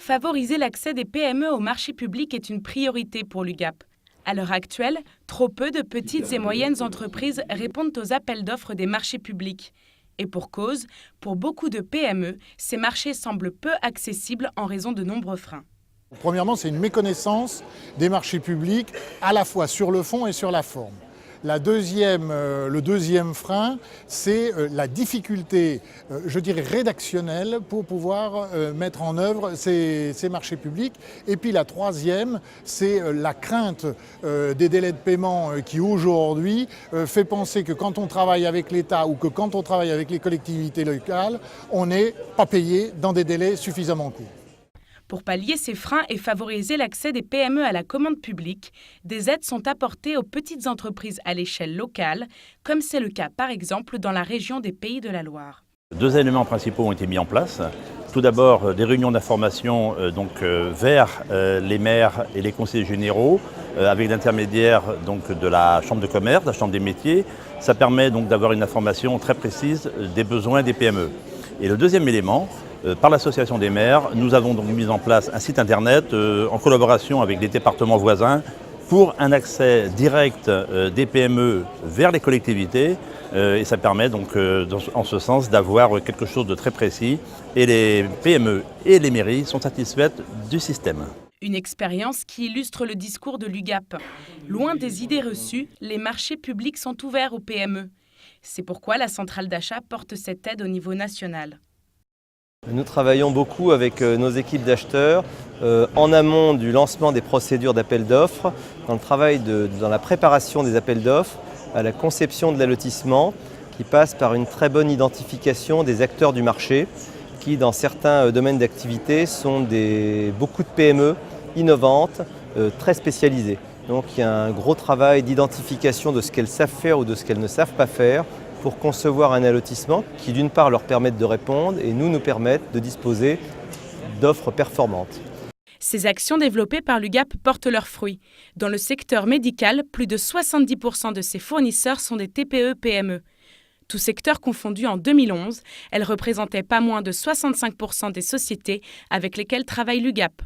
Favoriser l'accès des PME au marché public est une priorité pour l'UGAP. À l'heure actuelle, trop peu de petites et moyennes entreprises répondent aux appels d'offres des marchés publics. Et pour cause, pour beaucoup de PME, ces marchés semblent peu accessibles en raison de nombreux freins. Premièrement, c'est une méconnaissance des marchés publics, à la fois sur le fond et sur la forme. Le deuxième frein, c'est la difficulté, je dirais, rédactionnelle pour pouvoir mettre en œuvre ces marchés publics. Et puis la troisième, c'est la crainte des délais de paiement qui aujourd'hui fait penser que quand on travaille avec l'État ou que quand on travaille avec les collectivités locales, on n'est pas payé dans des délais suffisamment courts. Pour pallier ces freins et favoriser l'accès des PME à la commande publique, des aides sont apportées aux petites entreprises à l'échelle locale, comme c'est le cas par exemple dans la région des Pays de la Loire. Deux éléments principaux ont été mis en place. Tout d'abord, des réunions d'information vers les maires et les conseillers généraux, avec l'intermédiaire de la Chambre de commerce, de la Chambre des métiers. Ça permet donc d'avoir une information très précise des besoins des PME. Et le deuxième élément, par l'association des maires, nous avons donc mis en place un site internet en collaboration avec les départements voisins pour un accès direct des PME vers les collectivités. Et ça permet donc en ce sens d'avoir quelque chose de très précis. Et les PME et les mairies sont satisfaites du système. Une expérience qui illustre le discours de l'UGAP. Loin des idées reçues, les marchés publics sont ouverts aux PME. C'est pourquoi la centrale d'achat porte cette aide au niveau national. Nous travaillons beaucoup avec nos équipes d'acheteurs en amont du lancement des procédures d'appel d'offres, dans le travail dans la préparation des appels d'offres, à la conception de l'allotissement, qui passe par une très bonne identification des acteurs du marché, qui dans certains domaines d'activité sont beaucoup de PME innovantes, très spécialisées. Donc il y a un gros travail d'identification de ce qu'elles savent faire ou de ce qu'elles ne savent pas faire, pour concevoir un allotissement qui d'une part leur permette de répondre et nous permettent de disposer d'offres performantes. Ces actions développées par l'UGAP portent leurs fruits. Dans le secteur médical, plus de 70% de ses fournisseurs sont des TPE-PME. Tous secteurs confondus en 2011, elles représentaient pas moins de 65% des sociétés avec lesquelles travaille l'UGAP.